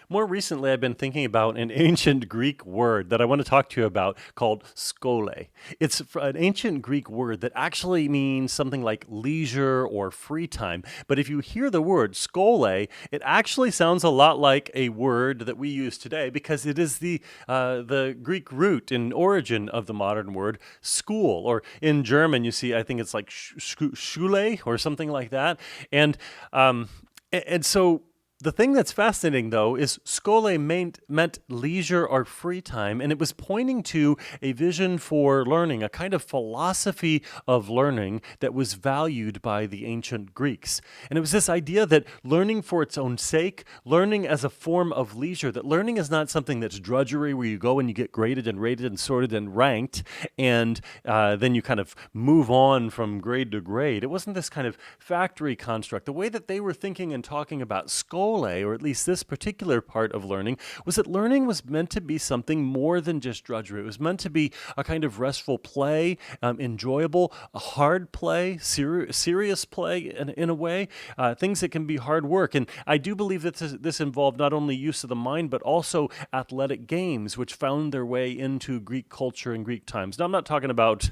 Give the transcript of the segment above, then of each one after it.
More recently, I've been thinking about an ancient Greek word that I want to talk to you about called "scolle." It's an ancient Greek word that actually means something like leisure or free time. But if you hear the word "scolle," it actually sounds a lot like a word that we use today because it is the Greek root and origin of the modern word school. Or in German, you see, I think it's like Schule or something like that. And um, and so the thing that's fascinating, though, is Schole meant leisure or free time, and it was pointing to a vision for learning, a kind of philosophy of learning that was valued by the ancient Greeks. And it was this idea that learning for its own sake, learning as a form of leisure, that learning is not something that's drudgery where you go and you get graded and rated and sorted and ranked, and then you kind of move on from grade to grade. It wasn't this kind of factory construct. The way that they were thinking and talking about Schole, or at least this particular part of learning, was that learning was meant to be something more than just drudgery. It was meant to be a kind of restful play, enjoyable, a hard play, serious play in a way, things that can be hard work. And I do believe that this involved not only use of the mind, but also athletic games, which found their way into Greek culture and Greek times. Now, I'm not talking about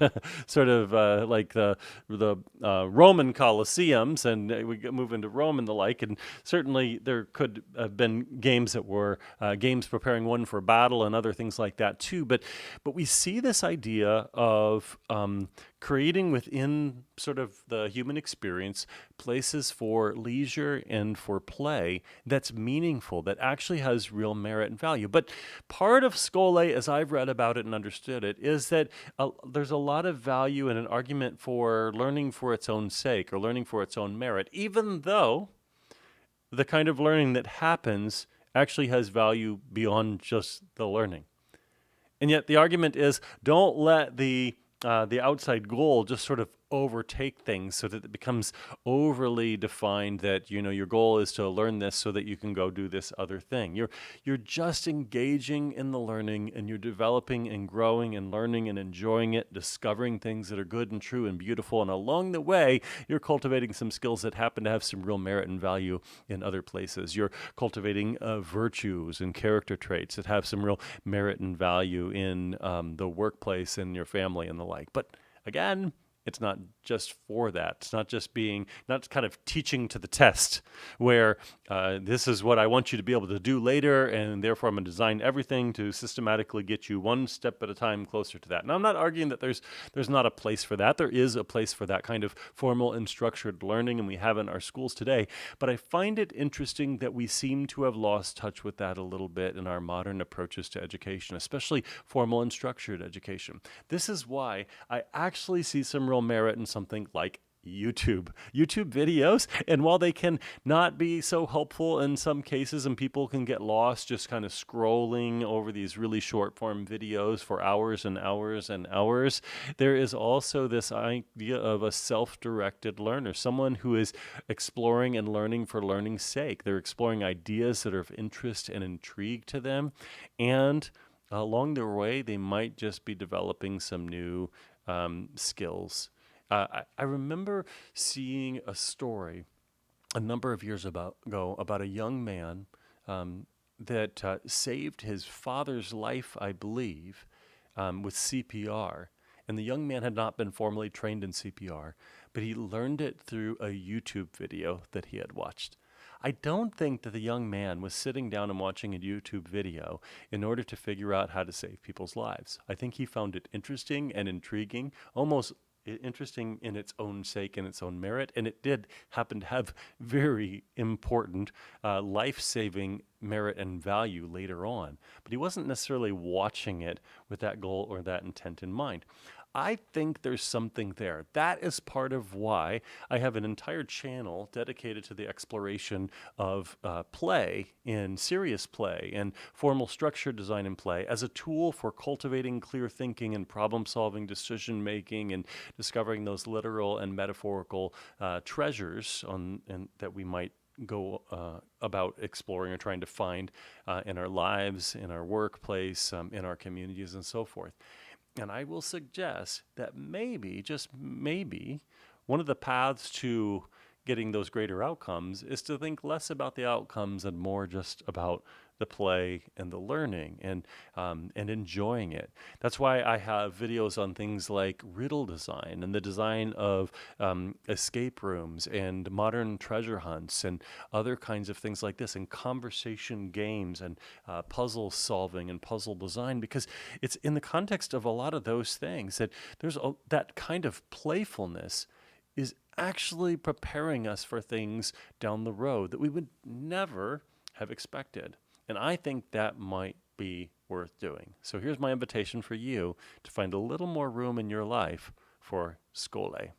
sort of like the Roman Colosseums, and we move into Rome and the like, and certainly there could have been games that were games preparing one for battle and other things like that too. But we see this idea of creating within sort of the human experience places for leisure and for play that's meaningful, that actually has real merit and value. But part of Schole, as I've read about it and understood it, is that there's a lot of value in an argument for learning for its own sake or learning for its own merit, even though the kind of learning that happens actually has value beyond just the learning. And yet the argument is don't let the outside goal just sort of overtake things so that it becomes overly defined that your goal is to learn this so that you can go do this other thing. You're just engaging in the learning, and you're developing and growing and learning and enjoying it, discovering things that are good and true and beautiful, and along the way you're cultivating some skills that happen to have some real merit and value in other places. You're cultivating virtues and character traits that have some real merit and value in the workplace and your family and the like. But again, it's not just for that. It's not just not kind of teaching to the test where this is what I want you to be able to do later, and therefore I'm going to design everything to systematically get you one step at a time closer to that. Now, I'm not arguing that there's not a place for that. There is a place for that kind of formal and structured learning, and we have in our schools today. But I find it interesting that we seem to have lost touch with that a little bit in our modern approaches to education, especially formal and structured education. This is why I actually see some real merit in something like YouTube videos. And while they can not be so helpful in some cases, and people can get lost just kind of scrolling over these really short form videos for hours and hours and hours, there is also this idea of a self-directed learner, someone who is exploring and learning for learning's sake. They're exploring ideas that are of interest and intrigue to them, and along their way, they might just be developing some new skills. I remember seeing a story a number of years ago about a young man that saved his father's life, I believe, with CPR. And the young man had not been formally trained in CPR, but he learned it through a YouTube video that he had watched. I don't think that the young man was sitting down and watching a YouTube video in order to figure out how to save people's lives. I think he found it interesting and intriguing, almost interesting in its own sake and its own merit, and it did happen to have very important life-saving merit and value later on. But he wasn't necessarily watching it with that goal or that intent in mind. I think there's something there. That is part of why I have an entire channel dedicated to the exploration of play, in serious play, and formal structured design and play as a tool for cultivating clear thinking and problem solving, decision making, and discovering those literal and metaphorical treasures and that we might go about exploring or trying to find in our lives, in our workplace, in our communities, and so forth. And I will suggest that maybe, just maybe, one of the paths to getting those greater outcomes is to think less about the outcomes and more just about the play and the learning and enjoying it. That's why I have videos on things like riddle design and the design of escape rooms and modern treasure hunts and other kinds of things like this, and conversation games and puzzle solving and puzzle design, because it's in the context of a lot of those things that that kind of playfulness is actually preparing us for things down the road that we would never have expected. And I think that might be worth doing. So here's my invitation for you to find a little more room in your life for Schole.